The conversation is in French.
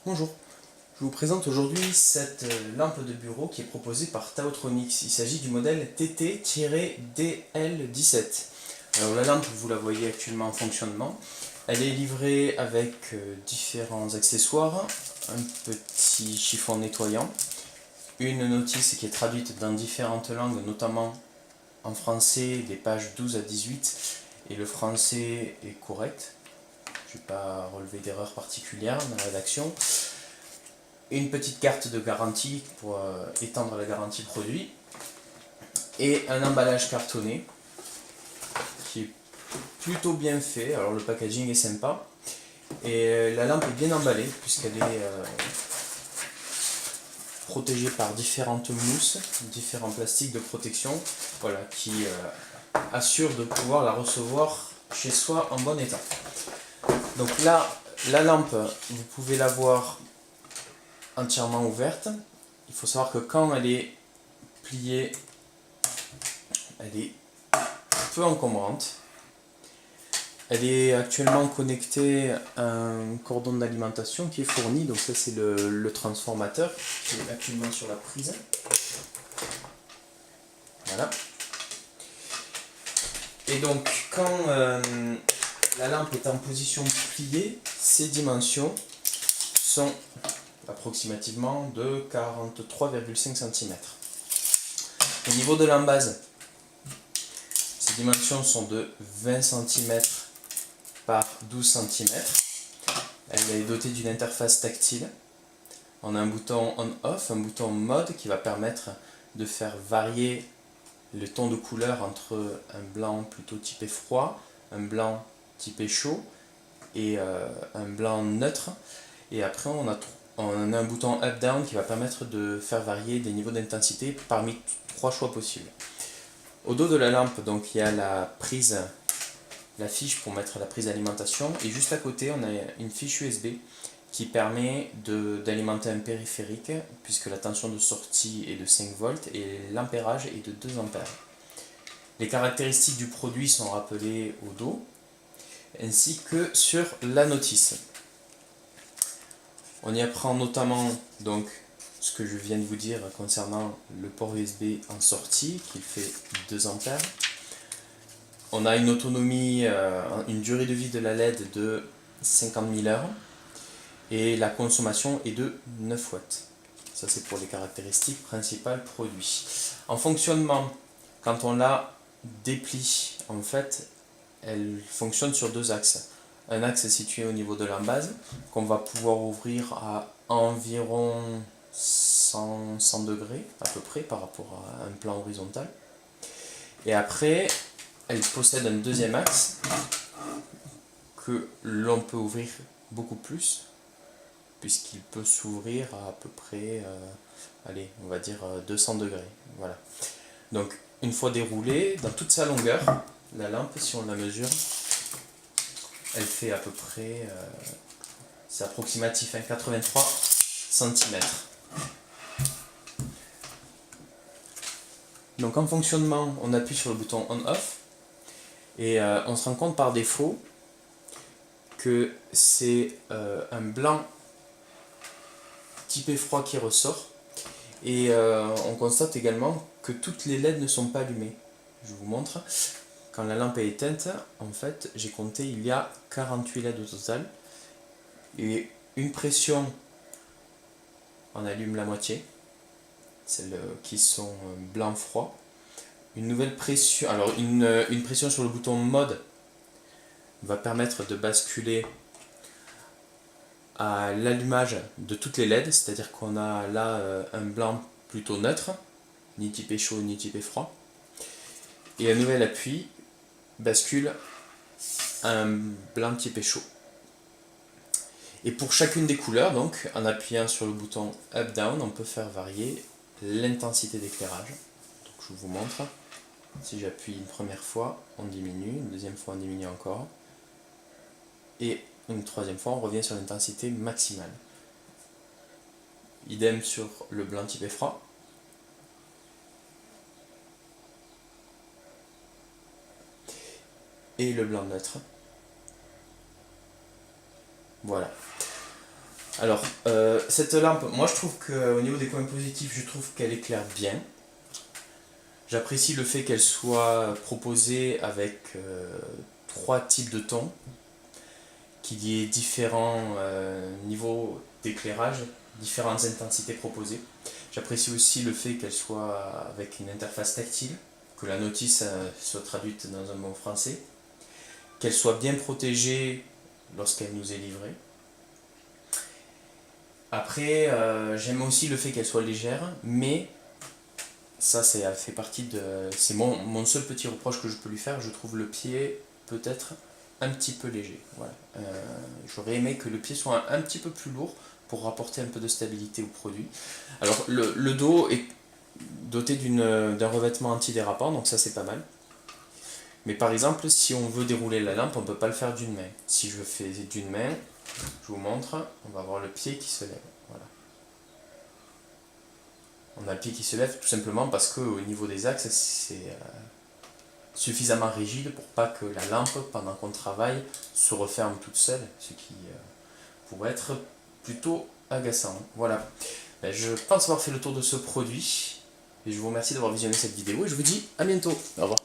Bonjour, je vous présente aujourd'hui cette lampe de bureau qui est proposée par Taotronics. Il s'agit du modèle TT-DL17. Alors la lampe, vous la voyez actuellement en fonctionnement. Elle est livrée avec différents accessoires, un petit chiffon nettoyant, une notice qui est traduite dans différentes langues, notamment en français des pages 12 à 18, et le français est correct. Je n'ai pas relevé d'erreur particulière dans la rédaction. Une petite carte de garantie pour étendre la garantie produit et un emballage cartonné qui est plutôt bien fait. Alors le packaging est sympa et la lampe est bien emballée puisqu'elle est protégée par différentes mousses, différents plastiques de protection, voilà, qui assurent de pouvoir la recevoir chez soi en bon état. Donc là, la lampe, vous pouvez la voir entièrement ouverte. Il faut savoir que quand elle est pliée, elle est peu encombrante. Elle est actuellement connectée à un cordon d'alimentation qui est fourni, donc ça c'est le transformateur qui est actuellement sur la prise. Voilà. Et donc quand la lampe est en position pliée, ses dimensions sont approximativement de 43,5 cm. Au niveau de l'embase, ses dimensions sont de 20 cm par 12 cm. Elle est dotée d'une interface tactile. On a un bouton on-off, un bouton mode qui va permettre de faire varier le ton de couleur entre un blanc plutôt typé froid, un blanc typé chaud et un blanc neutre. Et après on a un bouton up-down qui va permettre de faire varier des niveaux d'intensité parmi trois choix possibles. Au dos de la lampe, donc il y a la prise, la fiche pour mettre la prise d'alimentation, et juste à côté on a une fiche USB qui permet d'alimenter un périphérique puisque la tension de sortie est de 5 volts et l'ampérage est de 2 ampères. Les caractéristiques du produit sont rappelées au dos ainsi que sur la notice. On y apprend notamment donc ce que je viens de vous dire concernant le port USB en sortie qui fait 2 ampères. On a une autonomie, une durée de vie de la LED de 50 000 heures et la consommation est de 9 watts. Ça c'est pour les caractéristiques principales produits. En fonctionnement, quand on la déplie, en fait, elle fonctionne sur deux axes. Un axe est situé au niveau de l'embase, qu'on va pouvoir ouvrir à environ 100 degrés à peu près par rapport à un plan horizontal. Et après, elle possède un deuxième axe que l'on peut ouvrir beaucoup plus, puisqu'il peut s'ouvrir à peu près, allez, on va dire 200 degrés. Voilà. Donc, une fois déroulée, dans toute sa longueur, la lampe, si on la mesure, elle fait à peu près, c'est approximatif, 83 cm. Donc en fonctionnement, on appuie sur le bouton on-off et on se rend compte par défaut que c'est un blanc typé froid qui ressort et on constate également que toutes les LED ne sont pas allumées. Je vous montre. Quand la lampe est éteinte, en fait, j'ai compté, il y a 48 LED au total et une pression, on allume la moitié, celles qui sont blanc-froid. Une nouvelle pression, alors une pression sur le bouton mode va permettre de basculer à l'allumage de toutes les LED, c'est-à-dire qu'on a là un blanc plutôt neutre, ni typé chaud ni typé froid. Et un nouvel appui bascule à un blanc typé chaud. Et pour chacune des couleurs, donc, en appuyant sur le bouton up-down, on peut faire varier l'intensité d'éclairage. Donc je vous montre. Si j'appuie une première fois, on diminue, une deuxième fois, on diminue encore. Et une troisième fois, on revient sur l'intensité maximale. Idem sur le blanc typé froid. Et le blanc neutre. Voilà. Alors, cette lampe, moi je trouve qu'au niveau des points positifs, je trouve qu'elle éclaire bien. J'apprécie le fait qu'elle soit proposée avec 3 types de tons, qu'il y ait différents niveaux d'éclairage, différentes intensités proposées. J'apprécie aussi le fait qu'elle soit avec une interface tactile, que la notice soit traduite dans un bon français, qu'elle soit bien protégée lorsqu'elle nous est livrée. Après, j'aime aussi le fait qu'elle soit légère, mais ça fait partie de... C'est mon seul petit reproche que je peux lui faire, je trouve le pied peut-être un petit peu léger. Voilà. J'aurais aimé que le pied soit un petit peu plus lourd pour rapporter un peu de stabilité au produit. Alors le dos est doté d'un revêtement antidérapant, donc ça c'est pas mal. Mais par exemple, si on veut dérouler la lampe, on ne peut pas le faire d'une main. Si je fais d'une main, je vous montre, on va avoir le pied qui se lève. Voilà. On a le pied qui se lève tout simplement parce qu'au niveau des axes, c'est suffisamment rigide pour pas que la lampe, pendant qu'on travaille, se referme toute seule, ce qui pourrait être plutôt agaçant. Voilà. Je pense avoir fait le tour de ce produit. Et je vous remercie d'avoir visionné cette vidéo et je vous dis à bientôt. Au revoir.